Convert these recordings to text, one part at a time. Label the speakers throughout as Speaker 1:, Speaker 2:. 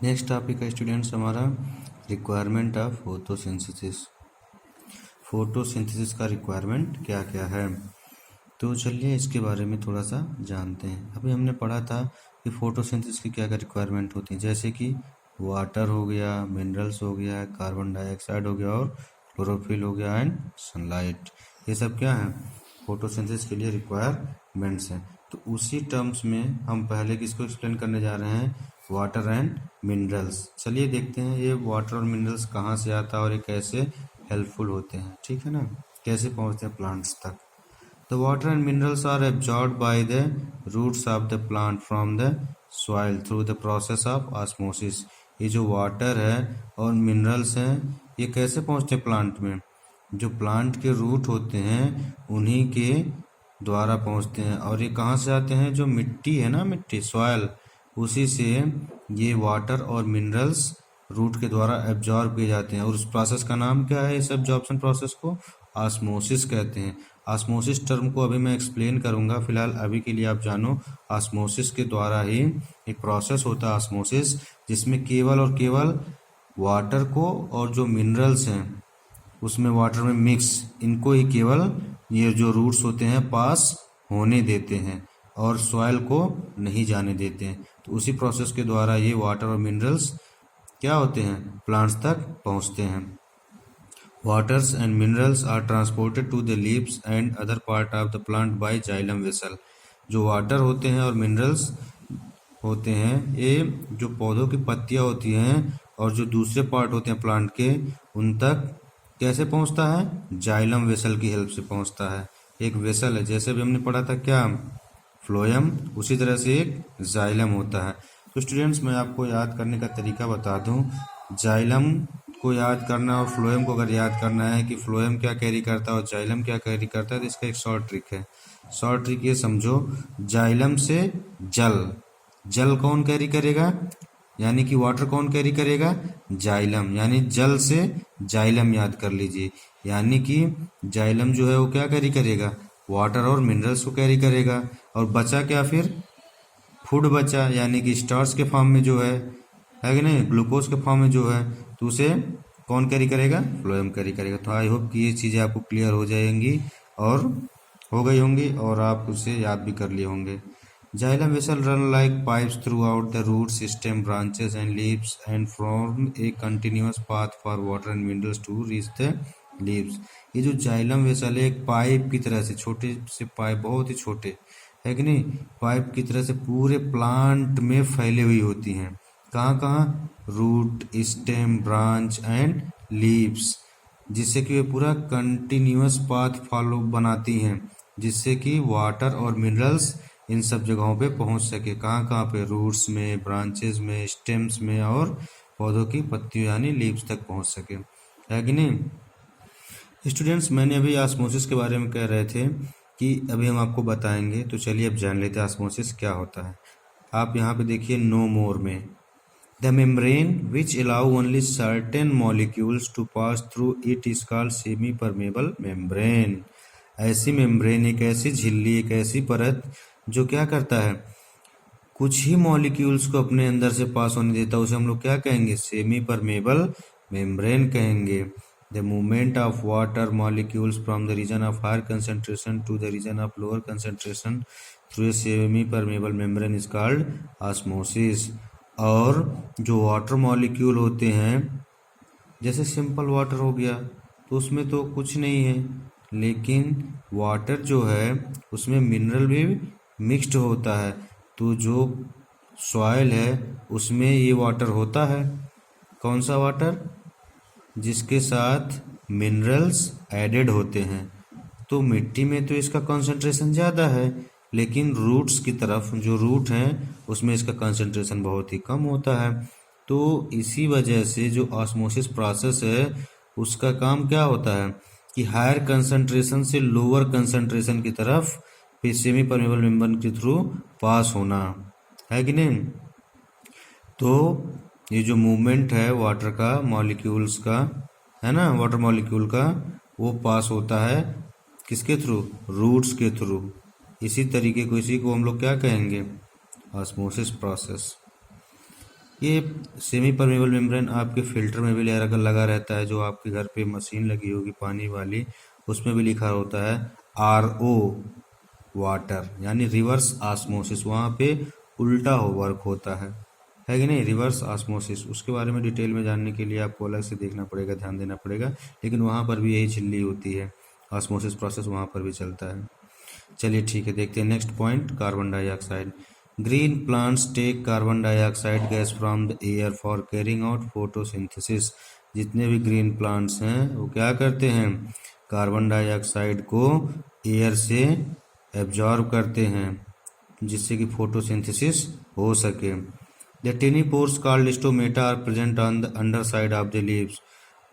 Speaker 1: Next topic है students हमारा requirement of photosynthesis. Photosynthesis का रिक्वायरमेंट क्या क्या है, तो चलिए इसके बारे में थोड़ा सा जानते हैं। अभी हमने पढ़ा था कि फोटोसिंथेसिस की क्या क्या रिक्वायरमेंट होती है, जैसे कि वाटर हो गया, मिनरल्स हो गया, कार्बन डाइऑक्साइड हो गया और क्लोरोफिल हो गया एंड सनलाइट। ये सब क्या है, फोटोसिंथेसिस के लिए रिक्वायरमेंट्स हैं। तो उसी टर्म्स में हम पहले किसको एक्सप्लेन करने जा रहे हैं, वाटर एंड मिनरल्स। चलिए देखते हैं ये वाटर और मिनरल्स कहाँ से आता है और ये कैसे हेल्पफुल होते हैं, ठीक है ना, कैसे पहुँचते हैं प्लांट्स तक। The water and minerals are absorbed by the roots of the plant from the soil through the process of osmosis। ये जो वाटर है और मिनरल्स हैं ये कैसे पहुँचते हैं प्लांट में, जो प्लांट के रूट होते हैं उन्हीं के द्वारा पहुँचते हैं। और ये कहाँ से आते हैं, जो मिट्टी है ना, मिट्टी सॉयल, उसी से ये वाटर और मिनरल्स रूट के द्वारा एब्जॉर्ब किए जाते हैं। और उस प्रोसेस का नाम क्या है, इस एब्जॉर्प्शन प्रोसेस को ऑस्मोसिस कहते हैं। ऑस्मोसिस टर्म को अभी मैं एक्सप्लेन करूंगा, फिलहाल अभी के लिए आप जानो ऑस्मोसिस के द्वारा ही एक प्रोसेस होता है ऑस्मोसिस, जिसमें केवल और केवल वाटर को और जो मिनरल्स हैं उसमें वाटर में मिक्स, इनको ही केवल ये जो रूट्स होते हैं पास होने देते हैं और सॉइल को नहीं जाने देते हैं। तो उसी प्रोसेस के द्वारा ये वाटर और मिनरल्स क्या होते हैं, प्लांट्स तक पहुंचते हैं। Waters and minerals are transported to the leaves and other part of the plant by xylem vessel। जो वाटर होते हैं और मिनरल्स होते हैं, ये जो पौधों की पत्तियां होती हैं और जो दूसरे पार्ट होते हैं प्लांट के, उन तक कैसे पहुंचता है, जाइलम वेसल की हेल्प से पहुंचता है। एक वेसल है, जैसे भी हमने पढ़ा था क्या, फ्लोएम, उसी तरह से एक जाइलम होता है। तो स्टूडेंट्स मैं आपको याद करने का तरीका बता दूं, जाइलम को याद करना और फ्लोएम को अगर याद करना है कि फ्लोएम क्या कैरी करता है और जाइलम क्या कैरी करता है, तो इसका एक शॉर्ट ट्रिक है। शॉर्ट ट्रिक ये समझो, जाइलम से जल, जल कौन कैरी करेगा, यानी कि वाटर कौन कैरी करेगा, जाइलम, यानी जल से जाइलम याद कर लीजिए। यानी कि जाइलम जो है वो क्या कैरी करेगा, वाटर और मिनरल्स को कैरी करेगा। और बचा क्या फिर, फूड बचा, यानी कि स्टार्च के फॉर्म में जो है कि नहीं, ग्लूकोज के फॉर्म में जो है, तो उसे कौन कैरी करेगा, फ्लोएम कैरी करेगा। तो आई होप कि ये चीज़ें आपको क्लियर हो जाएंगी और हो गई होंगी और आप उसे याद भी कर लिए होंगे। Xylem vessel run like pipes throughout the root system, branches and leaves and form a continuous path for water and minerals to reach the leaves. ये जो जाइलम वेसल है एक पाइप की तरह से, छोटे से पाइप, बहुत ही छोटे है कि नहीं, पाइप की तरह से पूरे प्लांट में फैले हुई होती हैं। कहाँ कहाँ, root, stem, branch and leaves, जिससे कि वे पूरा कंटिन्यूअस पाथ फॉलो बनाती हैं, जिससे कि वाटर और मिनरल्स इन सब जगहों पे पहुंच सके। कहाँ कहाँ पे, रूट्स में, ब्रांचेस में, स्टेम्स में और पौधों की पत्तियों यानी लीव्स तक पहुंच सके, है कि नहीं। स्टूडेंट्स मैंने अभी ऑस्मोसिस के बारे में कह रहे थे कि अभी हम आपको बताएंगे, तो चलिए अब जान लेते हैं ऑस्मोसिस क्या होता है। आप यहाँ पे देखिए नो मोर में, The membrane which allow only certain molecules to pass through it is called semi-permeable membrane। ऐसी मेम्ब्रेन, एक ऐसी झिल्ली, एक ऐसी परत जो क्या करता है, कुछ ही मॉलिक्यूल्स को अपने अंदर से पास होने देता है, उसे हम लोग क्या कहेंगे, सेमी परमेबल मेम्ब्रेन कहेंगे। The movement of water molecules from the region of higher concentration to the region of lower concentration through a semi-permeable membrane is called osmosis। और जो वाटर मॉलिक्यूल होते हैं, जैसे सिंपल वाटर हो गया तो उसमें तो कुछ नहीं है, लेकिन वाटर जो है उसमें मिनरल भी मिक्स्ड होता है। तो जो सॉइल है उसमें ये वाटर होता है, कौन सा वाटर, जिसके साथ मिनरल्स एडेड होते हैं। तो मिट्टी में तो इसका कंसंट्रेशन ज़्यादा है, लेकिन रूट्स की तरफ, जो रूट हैं उसमें इसका कंसंट्रेशन बहुत ही कम होता है। तो इसी वजह से जो ऑस्मोसिस प्रोसेस है उसका काम क्या होता है कि हायर कंसंट्रेशन से लोअर कंसंट्रेशन की तरफ फिर सेमी परमेबल मेम्ब्रेन के थ्रू पास होना, है कि नहीं। तो ये जो मूवमेंट है वाटर का मॉलिक्यूल्स का, है ना, वाटर मॉलिक्यूल का, वो पास होता है किसके थ्रू, रूट्स के थ्रू। इसी तरीके को, इसी को हम लोग क्या कहेंगे, ऑस्मोसिस प्रोसेस। ये सेमी परमेबल मेम्ब्रेन आपके फिल्टर में भी लेयर अगर लगा रहता है, जो आपके घर पे मशीन लगी होगी पानी वाली, उसमें भी लिखा होता है RO वाटर, यानी रिवर्स ऑस्मोसिस, वहाँ पे उल्टा हो वर्क होता है कि नहीं, रिवर्स ऑस्मोसिस। उसके बारे में डिटेल में जानने के लिए आपको अलग से देखना पड़ेगा, ध्यान देना पड़ेगा, लेकिन वहाँ पर भी यही झिल्ली होती है, ऑस्मोसिस प्रोसेस वहाँ पर भी चलता है। चलिए ठीक है, देखते हैं next point, carbon dioxide. Green plants take carbon dioxide gas from the air for carrying out photosynthesis. जितने भी ग्रीन प्लांट्स हैं वो क्या करते हैं, कार्बन डाइऑक्साइड को एयर से एब्जॉर्ब करते हैं, जिससे कि फोटोसिंथेसिस हो सके। The tiny pores called stomata are present on the underside of the leaves.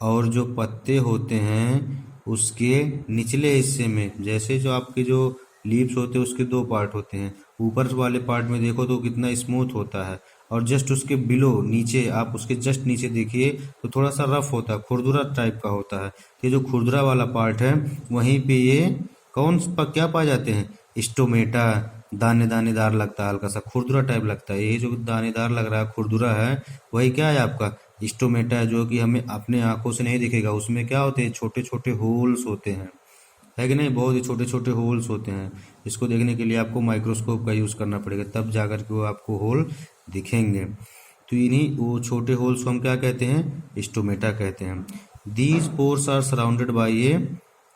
Speaker 1: और जो पत्ते होते हैं उसके निचले हिस्से में, जैसे जो आपके जो लीव्स होते हैं उसके दो पार्ट होते हैं, ऊपर वाले पार्ट में देखो तो कितना स्मूथ होता है, और जस्ट उसके बिलो नीचे, आप उसके जस्ट नीचे देखिए तो थोड़ा सा रफ होता है, खुरदुरा टाइप का होता है। ये जो खुरदुरा वाला पार्ट है वहीं पे ये क्या पाए जाते हैं, स्टोमेटा, दाने दानेदार लगता है, हल्का सा खुरदुरा टाइप लगता है। ये जो दानेदार लग रहा है, खुरदुरा है, वही क्या है आपका स्टोमेटा है, जो कि हमें अपने आंखों से नहीं दिखेगा। उसमें क्या होते हैं, छोटे छोटे होल्स होते हैं, है कि नहीं, बहुत ही छोटे छोटे होल्स होते हैं। इसको देखने के लिए आपको माइक्रोस्कोप का यूज़ करना पड़ेगा, तब जाकर के वो आपको होल दिखेंगे। तो इन्हीं वो छोटे होल्स को हम क्या कहते हैं, स्टोमेटा कहते हैं। These pores are surrounded by a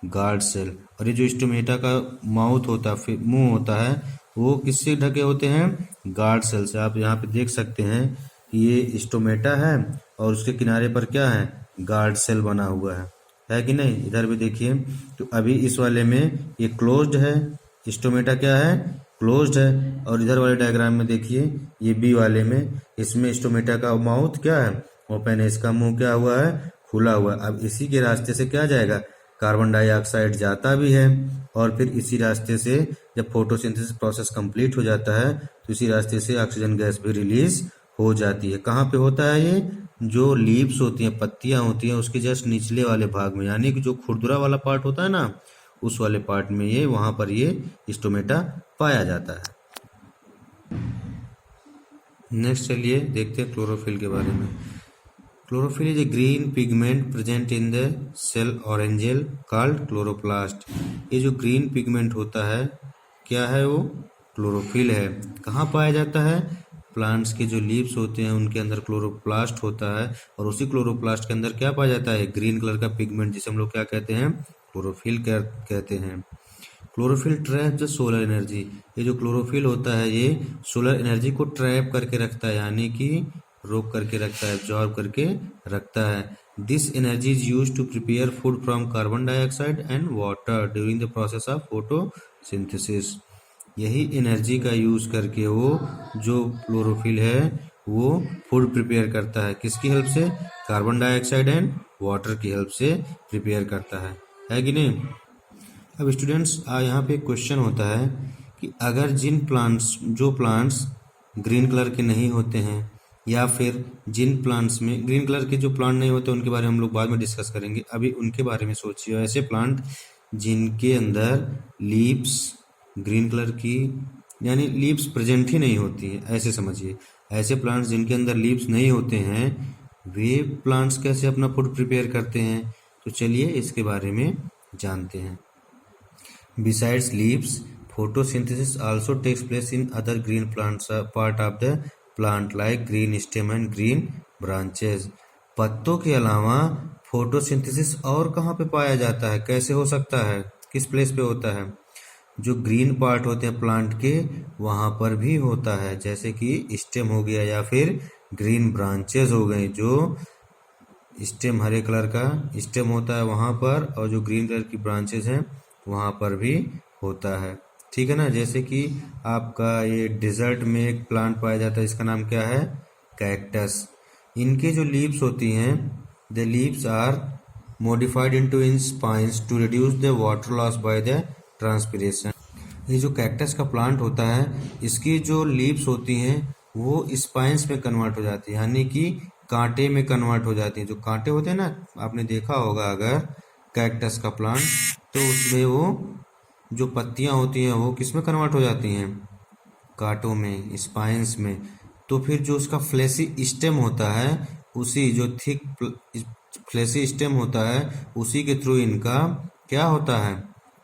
Speaker 1: guard cell. और ये जो स्टोमेटा का माउथ होता है, मुंह होता है, वो किससे ढके होते हैं, गार्ड सेल से। आप यहाँ पे देख सकते हैं ये स्टोमेटा है और उसके किनारे पर क्या है, गार्ड सेल बना हुआ है कि नहीं। इधर भी देखिए, तो अभी इस वाले में ये क्लोज्ड है, स्टोमेटा क्या है, क्लोज्ड है। और इधर वाले डायग्राम में देखिए, ये बी वाले में, इसमें स्टोमेटा का माउथ क्या है, ओपन है, इसका मुंह क्या हुआ है, खुला हुआ है। अब इसी के रास्ते से क्या जाएगा, कार्बन डाइऑक्साइड जाता भी है, और फिर इसी रास्ते से जब फोटोसिंथेसिस प्रोसेस कंप्लीट हो जाता है तो इसी रास्ते से ऑक्सीजन गैस भी रिलीज हो जाती है। कहाँ पे होता है ये, जो लीव्स होती हैं, पत्तियां होती हैं, उसके जस्ट निचले वाले भाग में, यानी कि जो खुरदुरा वाला पार्ट होता है ना, उस वाले पार्ट में ये, वहां पर ये स्टोमेटा पाया जाता है। नेक्स्ट चलिए देखते हैं क्लोरोफिल के बारे में। Chlorophyll is a green pigment present in the cell organelle called chloroplast. ये जो ग्रीन पिगमेंट होता है, क्या है वो, क्लोरोफिल है। कहाँ पाया जाता है, प्लांट्स के जो लीव्स होते हैं उनके अंदर क्लोरोप्लास्ट होता है, और उसी क्लोरोप्लास्ट के अंदर क्या पाया जाता है, ग्रीन कलर का पिगमेंट, जिसे हम लोग क्या कहते हैं, क्लोरोफिल कहते हैं। Chlorophyll trap the solar energy. ये जो क्लोरोफिल होता है ये सोलर एनर्जी को ट्रैप करके रखता है, यानी कि रोक करके रखता है, एब्जॉर्ब करके रखता है। This energy is use to prepare food from carbon dioxide and water during the process of photosynthesis. यही एनर्जी का यूज करके वो जो क्लोरोफिल है वो फूड प्रिपेयर करता है, किसकी हेल्प से, कार्बन डाइऑक्साइड एंड वाटर की हेल्प से प्रिपेयर करता है कि नहीं। अब स्टूडेंट्स यहाँ पे क्वेश्चन होता है कि अगर जो प्लांट्स ग्रीन कलर के नहीं होते हैं, या फिर जिन प्लांट्स में ग्रीन कलर के जो प्लांट नहीं होते उनके बारे में हम लोग बाद में डिस्कस करेंगे, अभी उनके बारे में सोचिए। ऐसे प्लांट जिनके अंदर लीव्स ग्रीन कलर की, यानी लीव्स प्रेजेंट ही नहीं होती है, ऐसे समझिए। ऐसे प्लांट्स जिनके अंदर लीव्स नहीं होते हैं, वे प्लांट्स कैसे अपना फूड प्रिपेयर करते हैं, तो चलिए इसके बारे में जानते हैं। Besides leaves, photosynthesis also takes place in other green plants, part of the plant like green stem and green branches. पत्तों के अलावा फोटोसिंथेसिस और कहाँ पे पाया जाता है, कैसे हो सकता है, किस प्लेस पे होता है, जो ग्रीन पार्ट होते हैं प्लांट के वहाँ पर भी होता है, जैसे कि स्टेम हो गया या फिर ग्रीन ब्रांचेस हो गए। जो स्टेम हरे कलर का स्टेम होता है वहाँ पर, और जो ग्रीन कलर की ब्रांचेस हैं वहाँ पर भी होता है, ठीक है ना। जैसे कि आपका ये डिजर्ट में एक प्लांट पाया जाता है, इसका नाम क्या है, कैक्टस। इनके जो लीव्स होती हैं, the leaves are modified into in spines to reduce the water loss by the transpiration. ये जो कैक्टस का प्लांट होता है, इसकी जो लीव्स होती हैं वो स्पाइंस में कन्वर्ट हो जाती है, यानी कि कांटे में कन्वर्ट हो जाती हैं। जो कांटे होते हैं ना, आपने देखा होगा अगर कैक्टस का प्लांट, तो उसमें वो जो पत्तियां होती हैं वो किस में कन्वर्ट हो जाती हैं, कांटों में, स्पाइंस में। तो फिर जो उसका फ्लैशी स्टेम होता है, उसी जो थिक फ्लैशी स्टेम होता है, उसी के थ्रू इनका क्या होता है,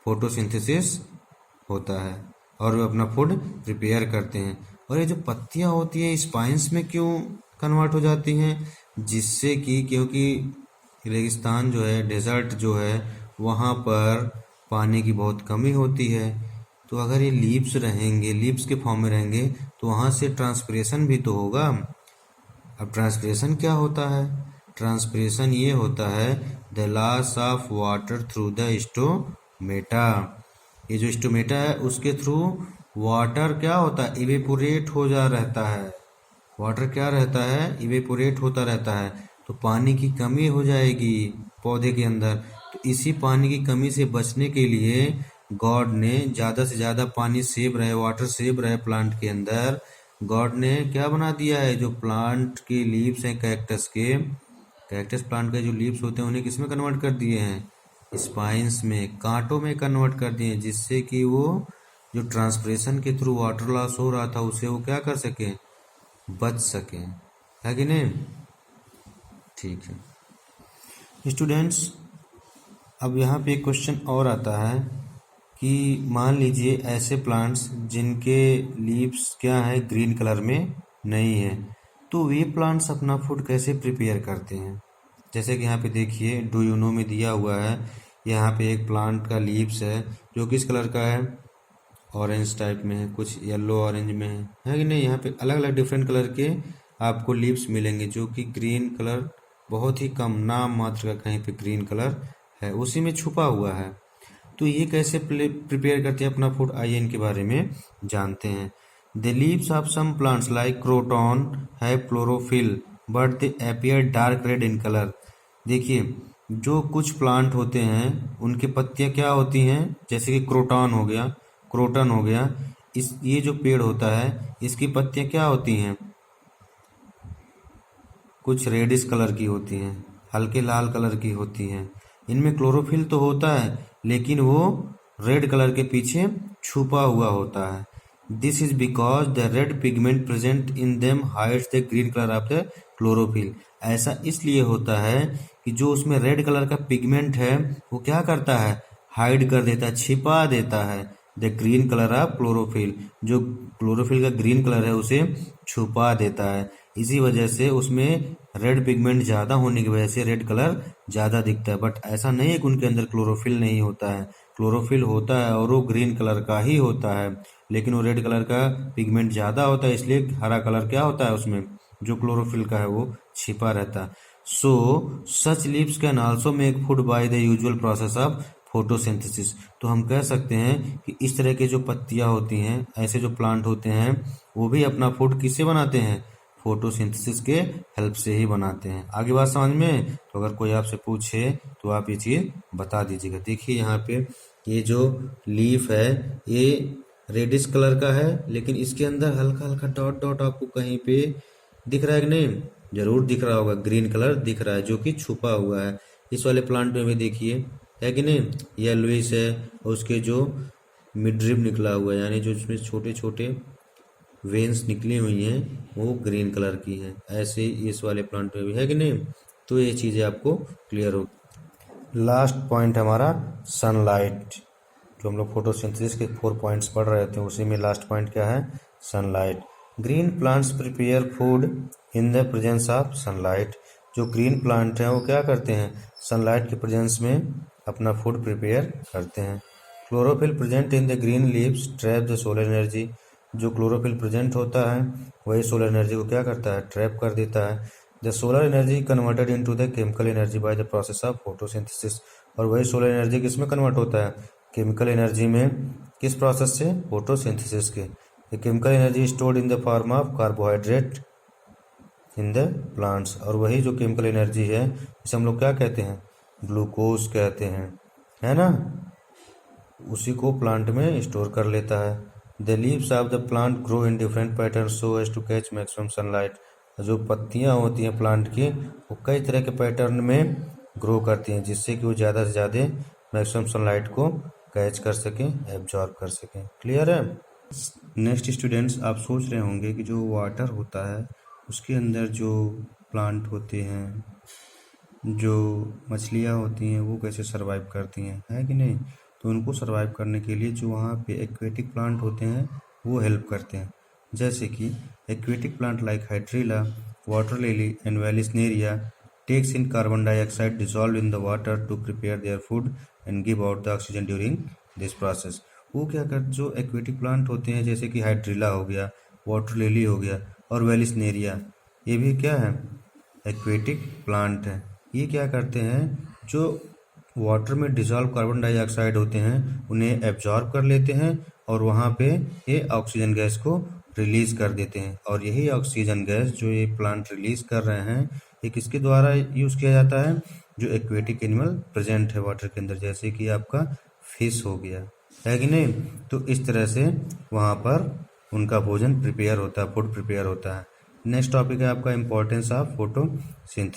Speaker 1: फोटोसिंथेसिस होता है और वे अपना फूड प्रिपेयर करते हैं। और ये जो पत्तियां होती हैं स्पाइंस में क्यों कन्वर्ट हो जाती हैं, जिससे कि क्योंकि रेगिस्तान जो है, डेजर्ट जो है, वहाँ पर पानी की बहुत कमी होती है। तो अगर ये लीव्स रहेंगे, लीव्स के फॉर्म में रहेंगे, तो वहाँ से ट्रांसपिरेशन भी तो होगा। अब ट्रांसपिरेशन क्या होता है, ट्रांसपिरेशन ये होता है the loss of water through the stomata. ये जो स्टोमेटा है उसके थ्रू वाटर क्या होता है, इवेपोरेट हो जा रहता है। वाटर क्या रहता है, इवेपोरेट होता रहता है। तो पानी की कमी हो जाएगी पौधे के अंदर। तो इसी पानी की कमी से बचने के लिए गॉड ने ज़्यादा से ज़्यादा पानी सेव रहे, वाटर सेव रहे प्लांट के अंदर, गॉड ने क्या बना दिया है, जो प्लांट के लीव्स हैं कैक्टस के, कैक्टस प्लांट के जो लीव्स होते हैं उन्हें किस में कन्वर्ट कर दिए हैं, स्पाइंस में, कांटों में कन्वर्ट कर दिए, जिससे कि वो जो ट्रांसपिरेशन के थ्रू वाटर लॉस हो रहा था उसे वो क्या कर सके, बच सके, है कि नहीं। ठीक है स्टूडेंट्स, अब यहाँ पे एक क्वेश्चन और आता है कि मान लीजिए ऐसे प्लांट्स जिनके लीव्स क्या है, ग्रीन कलर में नहीं है, तो वे प्लांट्स अपना फूड कैसे प्रिपेयर करते हैं। जैसे कि यहाँ पे देखिए डू यू नो में दिया हुआ है, यहाँ पे एक प्लांट का लीव्स है जो किस कलर का है, ऑरेंज टाइप में है, कुछ येलो ऑरेंज में है कि नहीं। यहाँ पे अलग अलग डिफरेंट कलर के आपको लीव्स मिलेंगे, जो कि ग्रीन कलर बहुत ही कम, नाम मात्र का कहीं पे ग्रीन कलर है, उसी में छुपा हुआ है। तो ये कैसे प्रिपेयर करते हैं अपना फूड, आइए इनके बारे में जानते हैं। The leaves of some plants like croton have chlorophyll but they appear dark red in colour. देखिए जो कुछ प्लांट होते हैं उनकी पत्तियां क्या होती हैं, जैसे कि क्रोटॉन हो गया, क्रोटन हो गया, इस ये जो पेड़ होता है इसकी पत्तियां क्या होती हैं, कुछ रेडिश कलर की होती हैं, हल्के लाल कलर की होती हैं। इनमें क्लोरोफिल तो होता है लेकिन वो रेड कलर के पीछे छुपा हुआ होता है। This is because the red pigment present in them hides the green colour of the chlorophyll. ऐसा इसलिए होता है कि जो उसमें रेड कलर का पिगमेंट है वो क्या करता है, हाइड कर देता है, छिपा देता है the green colour of chlorophyll, जो क्लोरोफिल का ग्रीन कलर है उसे छुपा देता है। इसी वजह से उसमें रेड पिगमेंट ज़्यादा होने की वजह से रेड कलर ज़्यादा दिखता है। बट ऐसा नहीं है कि उनके अंदर क्लोरोफिल नहीं होता है, क्लोरोफिल होता है और वो ग्रीन कलर का ही होता है, लेकिन वो रेड कलर का पिगमेंट ज़्यादा होता है, इसलिए हरा कलर क्या होता है उसमें, जो क्लोरोफिल का है वो छिपा रहता है। So such leaves can also make food by the usual process of photosynthesis. तो हम कह सकते हैं कि इस तरह के जो पत्तियां होती हैं, ऐसे जो प्लांट होते हैं, वो भी अपना फूड किससे बनाते हैं, फोटोसिंथेसिस के हेल्प से ही बनाते हैं। आगे बात समझ में, तो अगर कोई आपसे पूछे तो आप ये चीज़ बता दीजिएगा। देखिए यहाँ पे ये जो लीफ है ये रेडिश कलर का है, लेकिन इसके अंदर हल्का हल्का डॉट डॉट आपको कहीं पे दिख रहा है कि नहीं, जरूर दिख रहा होगा, ग्रीन कलर दिख रहा है जो कि छुपा हुआ है। इस वाले प्लांट में भी देखिए है कि नहीं, येलोइश है, और उसके जो मिडरिब निकला हुआ है, यानी जो इसमें छोटे छोटे वेन्स निकली हुई हैं वो ग्रीन कलर की है। ऐसे ही इस वाले प्लांट में भी है कि नहीं। तो ये चीज़ें आपको क्लियर हो। लास्ट पॉइंट हमारा सनलाइट, जो हम लोग फोटोसिंथेसिस के 4 पॉइंट्स पढ़ रहे थे उसी में लास्ट पॉइंट क्या है, sunlight. Green plants prepare food in the presence of sunlight. जो ग्रीन प्लांट हैं वो क्या करते हैं, सनलाइट के प्रेजेंस में अपना फूड प्रिपेयर करते हैं। Chlorophyll present in the green leaves trap the solar energy. जो क्लोरोफिल प्रेजेंट होता है वही सोलर एनर्जी को क्या करता है, ट्रैप कर देता है। The solar energy converted into the chemical energy by the process of photosynthesis. और वही सोलर एनर्जी किस में कन्वर्ट होता है, केमिकल एनर्जी में, किस प्रोसेस से, फोटोसिंथेसिस के। The chemical energy stored in the form of carbohydrate in the plants. और वही जो केमिकल एनर्जी है इसे हम लोग क्या कहते हैं, ग्लूकोज कहते हैं, है ना, उसी को प्लांट में स्टोर कर लेता है। The leaves of the plant grow in different pattern so as to catch maximum sunlight. जो पत्तियां होती हैं प्लांट की वो कई तरह के पैटर्न में ग्रो करती हैं, जिससे कि वो ज़्यादा से ज़्यादा मैक्सिमम सनलाइट को कैच कर सकें, एब्जॉर्ब कर सकें। क्लियर है। नेक्स्ट स्टूडेंट्स, आप सोच रहे होंगे कि जो वाटर होता है उसके अंदर जो प्लांट होते हैं, जो मछलियाँ होती हैं, वो कैसे सरवाइव करती हैं, है कि नहीं। तो उनको सरवाइव करने के लिए जो वहाँ पे एक्वेटिक प्लांट होते हैं वो हेल्प करते हैं। जैसे कि aquatic plant like hydrilla, water lily and Vallisneria takes in carbon dioxide dissolved in the water to prepare their food and give out the oxygen during this process। वो क्या कर, जो एक्वेटिक प्लांट होते हैं जैसे कि हाइड्रिला हो गया, वाटर लिली हो गया और वेलिस्नेरिया, ये भी क्या है, एक्वेटिक प्लांट है। ये क्या करते हैं, जो वाटर में डिजॉल्व कार्बन डाइऑक्साइड होते हैं उन्हें एब्जॉर्ब कर लेते हैं और वहाँ पे ये ऑक्सीजन गैस को रिलीज कर देते हैं। और यही ऑक्सीजन गैस जो ये प्लांट रिलीज कर रहे हैं, ये किसके द्वारा यूज़ किया जाता है, जो एक्वेटिक एनिमल प्रेजेंट है वाटर के अंदर, जैसे कि आपका फिश हो गया, है कि नहीं। तो इस तरह से वहाँ पर उनका भोजन प्रिपेयर होता है, फूड प्रिपेयर होता है। नेक्स्ट टॉपिक है आपका इम्पोर्टेंस ऑफ फोटोसिंथेसिस।